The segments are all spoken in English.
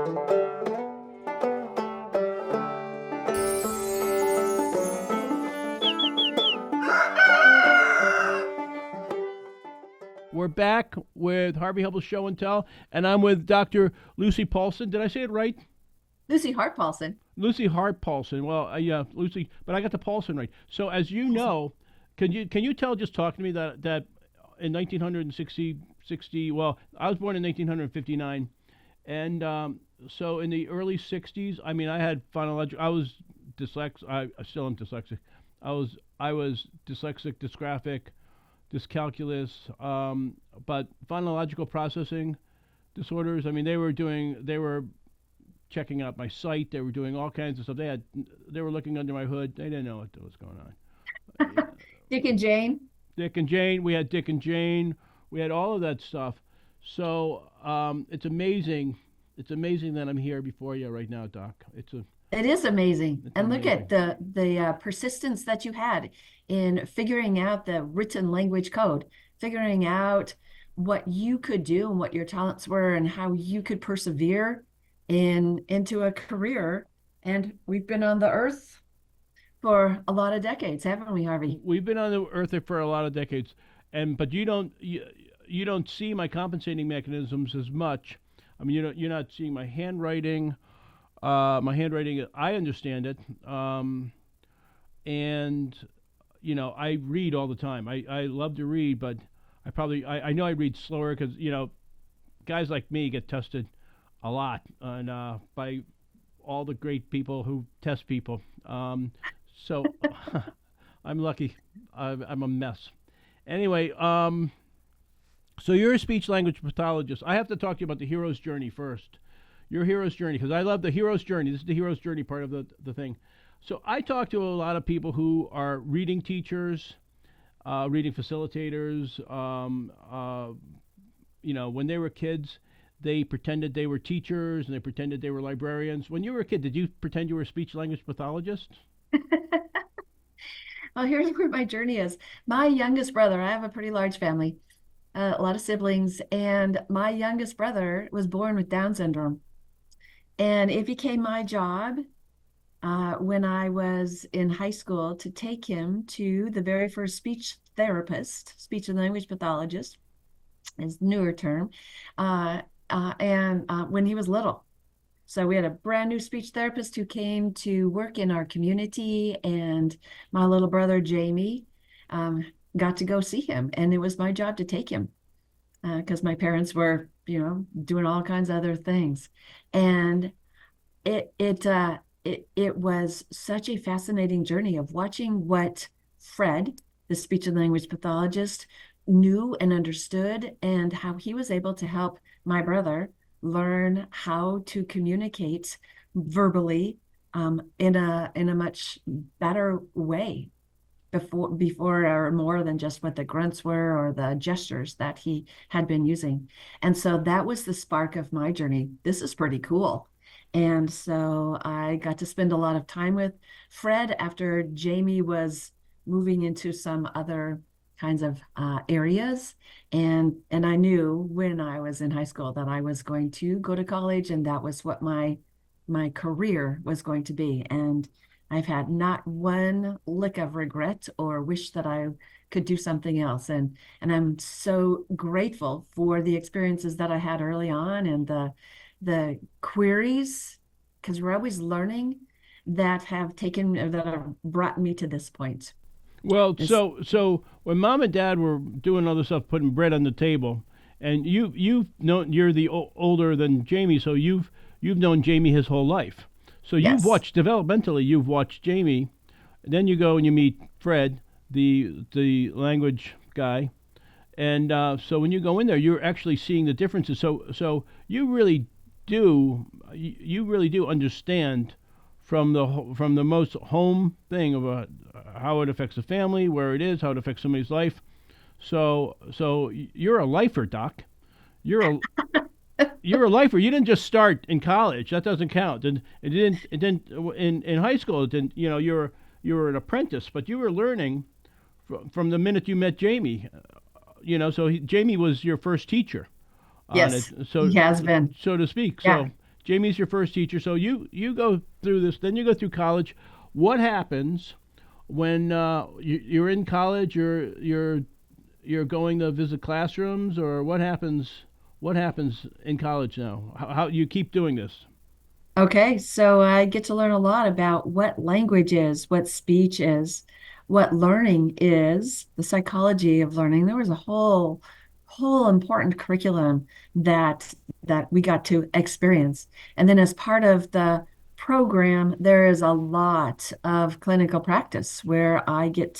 We're back with Harvey Hubbell Show and Tell, and I'm with Dr. Lucy Paulson. Did I say it right? Lucy Hart Paulson. Lucy Hart Paulson. Well, yeah, Lucy, but I got the Paulson right. So, as you Paulson. know, can you tell, just talking to me, that in 1960, well, I was born in 1959, and so in the early 60s, I mean, I had phonological. I was dyslexic. I still am dyslexic. I was dyslexic, dysgraphic, dyscalculus, but phonological processing disorders. I mean, they were checking out my sight. They were doing all kinds of stuff. They were looking under my hood. They didn't know what was going on. Dick and Jane. Dick and Jane. We had Dick and Jane. We had all of that stuff. So it's amazing. It's amazing that I'm here before you right now, Doc. It is amazing. It's And look at amazing. the persistence that you had in figuring out the written language code, figuring out what you could do and what your talents were and how you could persevere into a career. And we've been on the earth for a lot of decades, haven't we, Harvey? We've been on the earth for a lot of decades, but you don't see my compensating mechanisms as much. I mean, you're not seeing my handwriting. My handwriting, I understand it, and I read all the time. I love to read, but I know I read slower because guys like me get tested a lot and by all the great people who test people. So I'm lucky. I'm a mess. Anyway, so you're a speech language pathologist. I have to talk to you about the hero's journey first. Your hero's journey, because I love the hero's journey. This is the hero's journey part of the thing. So I talk to a lot of people who are reading teachers, reading facilitators. When they were kids, they pretended they were teachers and they pretended they were librarians. When you were a kid, did you pretend you were a speech language pathologist? Well, here's where my journey is. My youngest brother, I have a pretty large family, a lot of siblings, and my youngest brother was born with Down syndrome. And it became my job when I was in high school to take him to the very first speech therapist, speech and language pathologist, is newer term, and when he was little. So we had a brand new speech therapist who came to work in our community, and my little brother Jamie got to go see him, and it was my job to take him because my parents were, doing all kinds of other things, and it was such a fascinating journey of watching what Fred, the speech and language pathologist, knew and understood, and how he was able to help my brother learn how to communicate verbally in a much better way before or more than just what the grunts were or the gestures that he had been using. And so that was the spark of my journey. This is pretty cool. And so I got to spend a lot of time with Fred after Jamie was moving into some other kinds of areas. And I knew when I was in high school that I was going to go to college, and that was what my career was going to be. And I've had not one lick of regret or wish that I could do something else. And I'm so grateful for the experiences that I had early on and the queries, because we're always learning, that have brought me to this point. Well, It's so when mom and dad were doing all this stuff, putting bread on the table, and you've known, you're older than Jamie, so you've known Jamie his whole life. So you've Yes. watched developmentally, you've watched Jamie, and then you go and you meet Fred, the language guy, and so when you go in there, you're actually seeing the differences. So you really do understand from the most home thing about how it affects the family, where it is, how it affects somebody's life. So you're a lifer, Doc. You're a you're a lifer. You didn't just start in college. That doesn't count. And it didn't in high school. It didn't. You were an apprentice, but you were learning from the minute you met Jamie. So Jamie was your first teacher on it, Yes, he has been. so to speak. Yeah. Jamie's your first teacher. So you go through this, then you go through college. What happens when you're in college? You're going to visit classrooms, or what happens? What happens in college now? How you keep doing this? Okay, so I get to learn a lot about what language is, what speech is, what learning is, the psychology of learning. There was a whole important curriculum that we got to experience. And then as part of the program, there is a lot of clinical practice where I got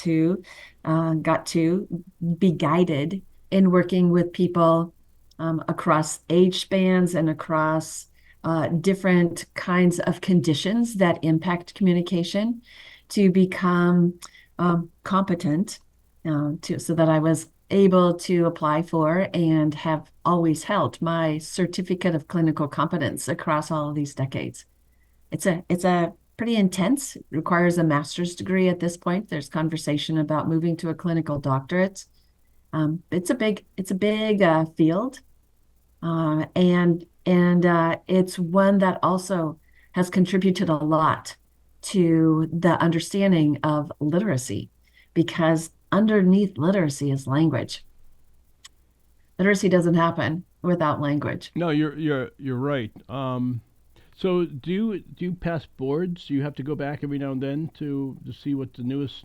to be guided in working with people across age spans and across different kinds of conditions that impact communication to become competent so that I was able to apply for and have always held my certificate of clinical competence across all of these decades. It's a pretty intense, requires a master's degree at this point. There's conversation about moving to a clinical doctorate. It's a big field, and it's one that also has contributed a lot to the understanding of literacy, because underneath literacy is language. Literacy doesn't happen without language. No, you're right. So do you pass boards? Do you have to go back every now and then to see what the newest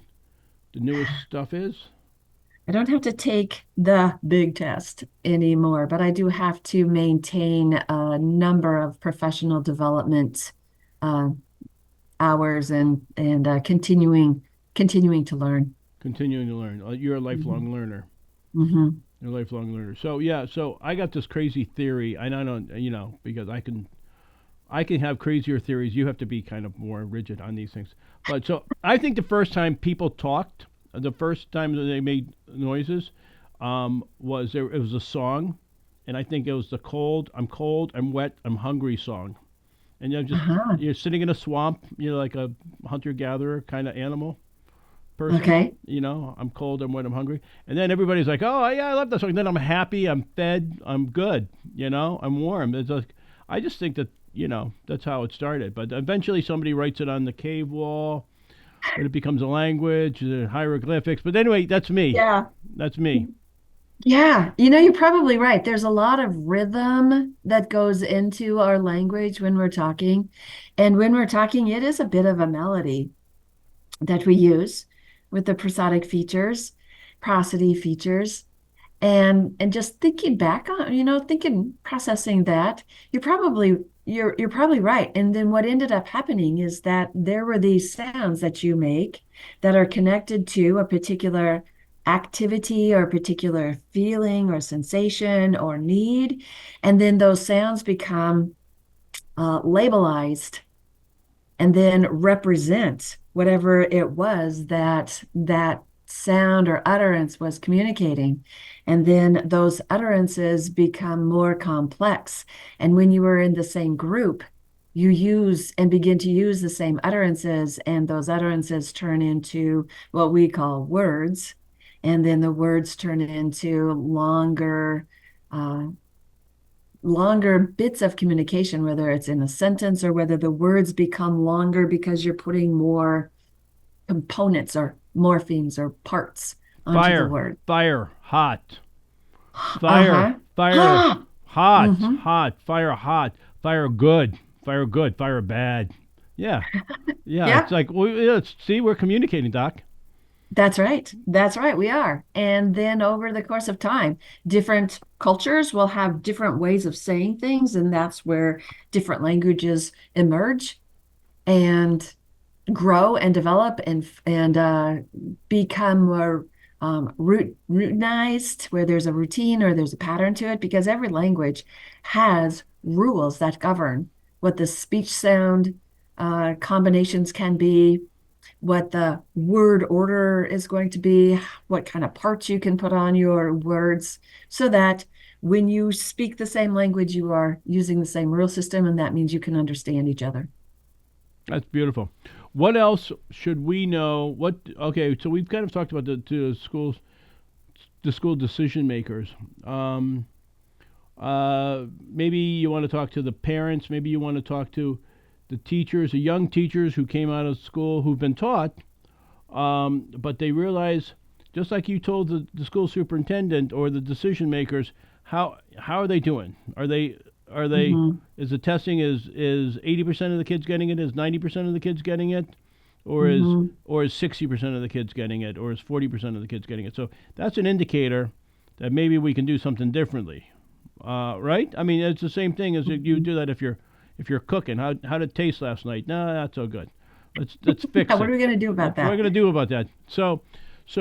stuff is? I don't have to take the big test anymore, but I do have to maintain a number of professional development uh, hours and continuing to learn. Continuing to learn. You're a Mhm. lifelong learner. Mhm. You're a lifelong learner. So yeah. So I got this crazy theory, and I don't, because I can have crazier theories. You have to be kind of more rigid on these things. But so I think the first time people talked, the first time that they made noises, was there. It was a song, and I think it was the cold, I'm wet, I'm hungry" song. And Uh-huh. you're sitting in a swamp, like a hunter gatherer kind of animal person. Okay. I'm cold, I'm wet, I'm hungry. And then everybody's like, "Oh yeah, I love that song." Then I'm happy, I'm fed, I'm good. I'm warm. It's like, I just think that that's how it started. But eventually somebody writes it on the cave wall, and it becomes a language, hieroglyphics. But anyway, that's me. Yeah. That's me. Yeah, you're probably right. There's a lot of rhythm that goes into our language when we're talking. And when we're talking, it is a bit of a melody that we use with the prosodic features, prosody features. And just thinking back on, thinking, processing that, you're probably right. And then what ended up happening is that there were these sounds that you make that are connected to a particular activity or a particular feeling or sensation or need. And then those sounds become labelized and then represent whatever it was that sound or utterance was communicating. And then those utterances become more complex. And when you are in the same group, you use and begin to use the same utterances, and those utterances turn into what we call words. And then the words turn into uh, longer bits of communication, whether it's in a sentence or whether the words become longer because you're putting more components or morphemes or parts onto the Fire, word. fire, hot. Fire, Uh-huh. fire, hot, hmm hot, fire, hot, fire, good, fire, bad. Yeah, yeah. It's Yeah, like, well, yeah, see, we're communicating, Doc. that's right. That's right. We are. And then over the course of time, different cultures will have different ways of saying things, and that's where different languages emerge and grow and develop and become more routinized, where there's a routine or there's a pattern to it, because every language has rules that govern what the speech sound combinations can be, what the word order is going to be, what kind of parts you can put on your words, so that when you speak the same language, you are using the same rule system, and that means you can understand each other. That's beautiful. What else should we know? Okay, so we've kind of talked about the school decision makers. Um, Uh, Maybe you want to talk to the parents. Maybe you want to talk to the teachers, the young teachers who came out of school who've been taught, but they realize, just like you told the school superintendent or the decision makers, how are they doing? Are they Hmm. is the testing is 80% of the kids getting it? Is 90% of the kids getting it? Hmm. Or is 60% of the kids getting it? Or is 40% of the kids getting it? So that's an indicator that maybe we can do something differently, right? I mean, it's the same thing as you Hmm. do that if you're cooking. How did it taste last night? No, not so good. Let's Yeah, fix what it. are we going to do What about are we that? gonna do about that? So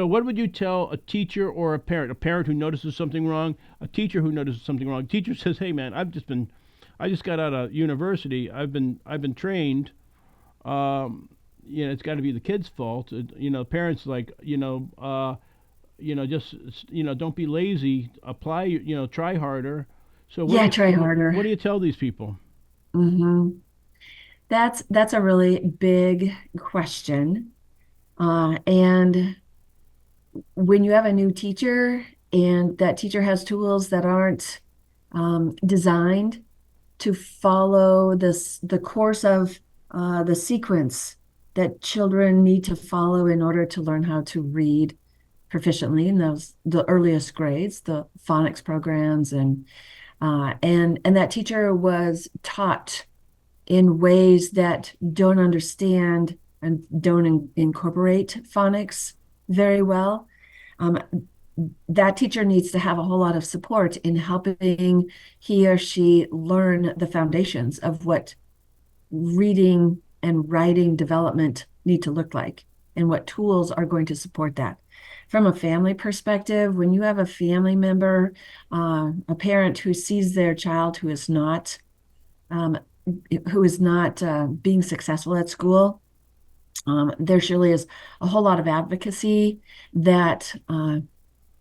what would you tell a teacher or a parent? A parent who notices something wrong, a teacher who notices something wrong. A teacher says, "Hey, man, I just got out of university. I've been trained. Um, it's got to be the kid's fault. Parents like, just don't be lazy. Apply, try harder. So Yeah, try what harder. do you tell these people? Hmm. That's a really big question. And when you have a new teacher and that teacher has tools that aren't designed to follow the course of the sequence that children need to follow in order to learn how to read proficiently in those the earliest grades, the phonics programs, and that teacher was taught in ways that don't understand and don't incorporate phonics very well. Um, that teacher needs to have a whole lot of support in helping he or she learn the foundations of what reading and writing development need to look like and what tools are going to support that. From a family perspective, when you have a family member, a parent who sees their child um, who is not being successful at school, there surely is a whole lot of advocacy that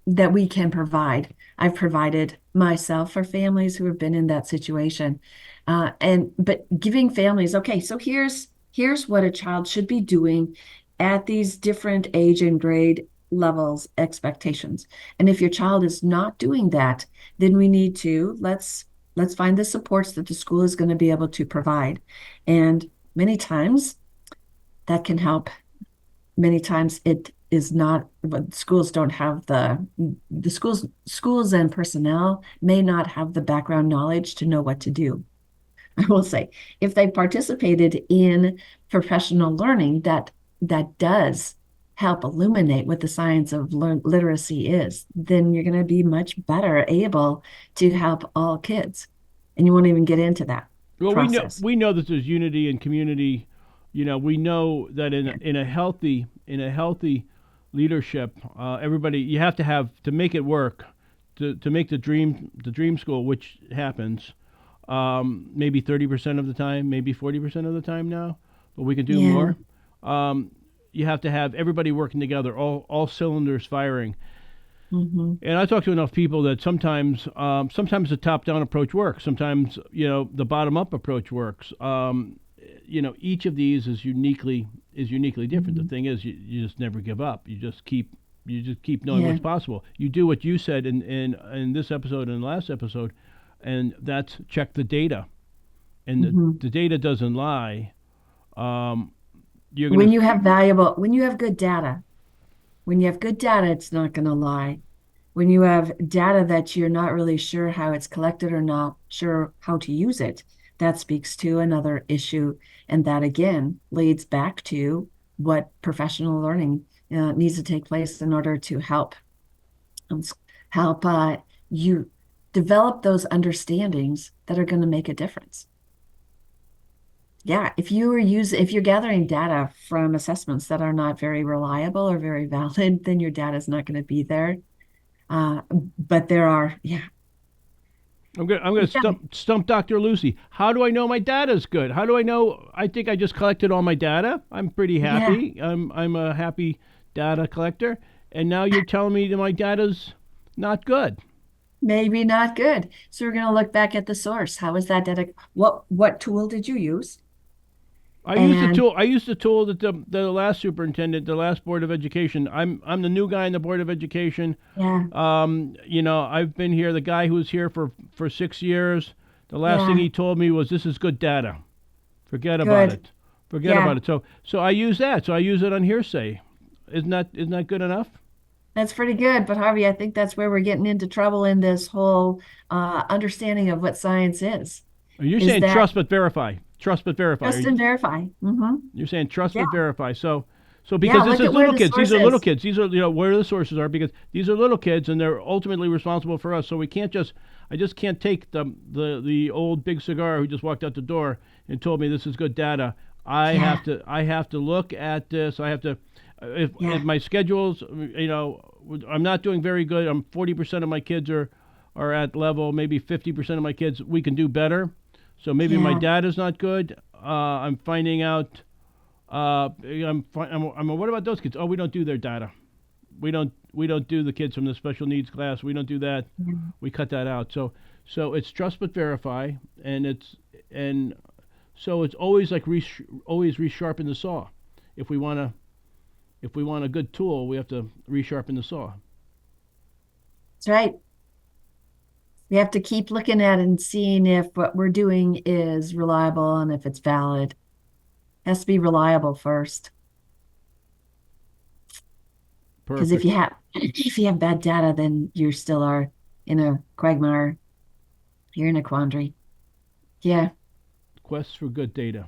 that we can provide. I've provided myself for families who have been in that situation. And but giving families, okay, so here's what a child should be doing at these different age and grade levels expectations. And if your child is not doing that, then we need to let's find the supports that the school is going to be able to provide. And many times that can help, many times it is not, but schools don't have the schools and personnel may not have the background knowledge to know what to do. I will say, if they participated in professional learning, that does help illuminate what the science of literacy is, then you're going to be much better able to help all kids, and you won't even get into that Well, process. we know that there's unity in community. We know that in a healthy leadership, everybody you have to have to make it work, to make the dream school, which happens maybe 30% of the time, maybe 40% of the time now, but we can do Yeah. more. Um, you have to have everybody working together, all cylinders firing. Hmm. And I talk to enough people that sometimes the top-down approach works. Sometimes the bottom-up approach works. Each of these is uniquely different. The Hmm. thing is, you just never give up. You just keep knowing Yeah. what's possible. You do what you said in this episode and last episode, and that's check the data. And Hmm. the data doesn't lie. Um, you're gonna When you have valuable, when you have good data, when you have good data, it's not going to lie. When you have data that you're not really sure how it's collected or not sure how to use it, that speaks to another issue. And that again leads back to what professional learning needs to take place in order to um, help you develop those understandings that are going to make a difference. Yeah, if you're gathering data from assessments that are not very reliable or very valid, then your data is not going to be there. Uh, but there are, yeah, I'm gonna yeah, stump Dr. Lucy. How do I know my data's good? How do I know? I think I just collected all my data. I'm pretty yeah, happy. I'm a happy data collector. And now you're telling me that my data's not good. maybe not good. So we're going to look back at the source. How is that data? What tool did you use? And I used the tool that the last superintendent, the last board of education. I'm the new guy in the board of education. yeah, I've been here. The guy who was here for 6 years. The last thing yeah, he told me was, "This is good data. Forget about good. it. Forget Yeah, about it." So I use that. So I use it on hearsay. Isn't that good enough? that's pretty good. But Harvey, I think that's where we're getting into trouble in this whole understanding of what science You're is saying that trust but verify. Trust but verify. trust and verify. You're saying trust Yeah, but verify. So yeah, because this look is at where little the kids, these source are little is. kids. These are where the sources are, because these are little kids and they're ultimately responsible for us. So we can't just I just can't take the old big cigar who just walked out the door and told me this is good data. Yeah, I have to look at this. I have to if yeah, my schedules, I'm not doing very good. I'm 40% of my kids are at level. Maybe 50% of my kids, we can do better. So maybe my yeah, data's not good. I'm finding out. What about those kids? Oh, we don't do their data. We don't do the kids from the special needs class. We don't do that. yeah. We cut that out. So it's trust but verify, and and so it's always like always resharpen the saw. If we wanna if we want a good tool, we have to resharpen the saw. That's right. We have to keep looking at it and seeing if what we're doing is reliable and if it's valid. It has to be reliable first. Because if you Perfect. have if you have bad data, then you still are in a quagmire. You're in a quandary. Yeah, Quest for good data.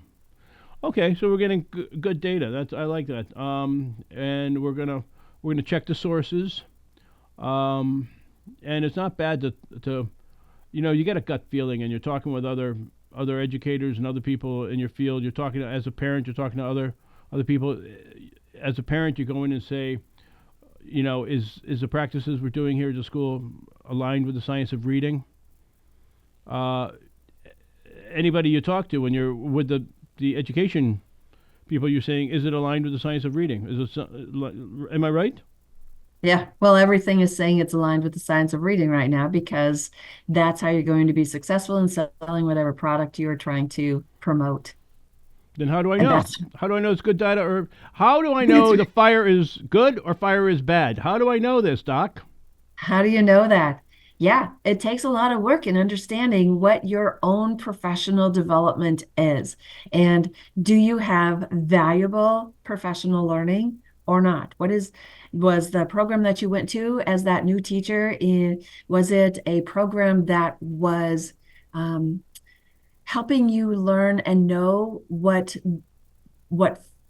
Okay, so we're getting good data. That's I like that. And we're gonna check the sources. Um, and it's not bad to you get a gut feeling, and you're talking with other educators and other people in your field. You're talking to, as a parent, you're talking to other people. As a parent, you go in and say, is the practices we're doing here at the school aligned with the science of reading? Uh, Anybody you talk to when you're with the education people, you're saying, is it aligned with the science of reading? Am I right? yeah. Well, everything is saying it's aligned with the science of reading right now because that's how you're going to be successful in selling whatever product you're trying to promote. Then how do I And know? that's How do I know it's good data, or how do I that's know the fire is good or fire is bad? How do I know this, Doc? how do you know that? Yeah, it takes a lot of work in understanding what your own professional development is. And do you have valuable professional learning or not? Was the program that you went to as that new teacher was it a program that was um, helping you learn and know what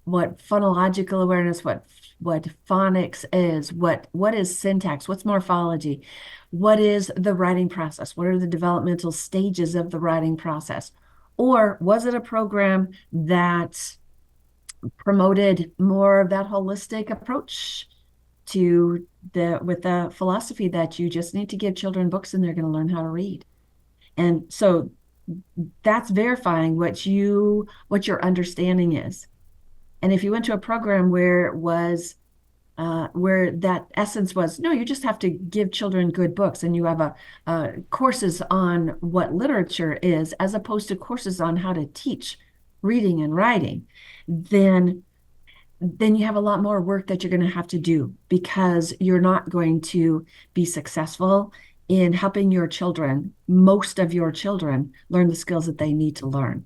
what phonological awareness, what phonics is, what is syntax, what's morphology, what is the writing process, what are the developmental stages of the writing process? Or was it a program that promoted more of that holistic approach to the with the philosophy that you just need to give children books and they're going to learn how to read? And so that's verifying what your understanding is. And if you went to a program where it was where that essence was, no, you just have to give children good books, and you have courses on what literature is, as opposed to courses on how to teach reading and writing, then you have a lot more work that you're going to have to do because you're not going to be successful in helping your children, most of your children, learn the skills that they need to learn.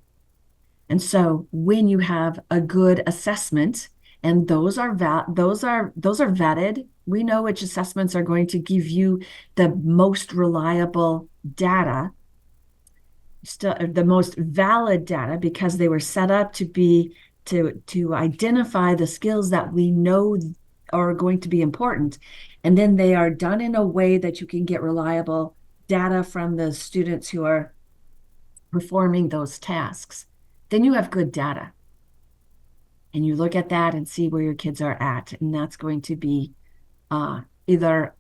And so when you have a good assessment, and those are vetted, we know which assessments are going to give you the most reliable data, still the most valid data, because they were set up to be to identify the skills that we know are going to be important. And then they are done in a way that you can get reliable data from the students who are performing those tasks. Then you have good data, and you look at that and see where your kids are at, and that's going to be either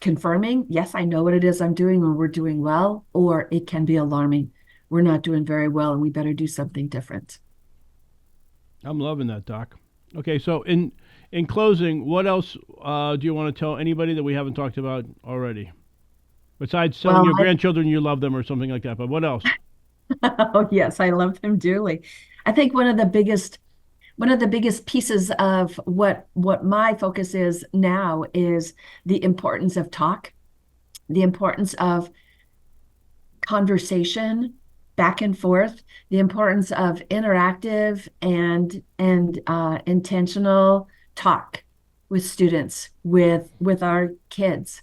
confirming, yes, I know what it is I'm doing and we're doing well, or it can be alarming, we're not doing very well and we better do something different. I'm loving that, Doc. Okay, so in closing, what else do you want to tell anybody that we haven't talked about already? Besides telling Well, your grandchildren you love them or something like that, but what else? oh yes, I love them dearly. I think one of the biggest pieces of what my focus is now is the importance of talk, the importance of conversation back and forth, the importance of interactive and intentional talk with students, with our kids.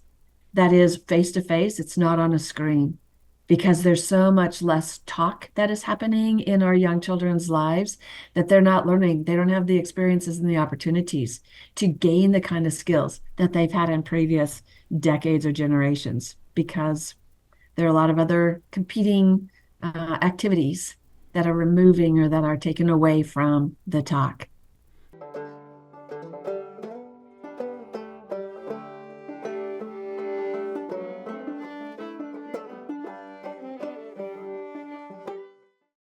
That is face to face. It's not on a screen, because there's so much less talk that is happening in our young children's lives that they're not learning. They don't have the experiences and the opportunities to gain the kind of skills that they've had in previous decades or generations, because there are a lot of other competing activities that are removing or that are taken away from the talk.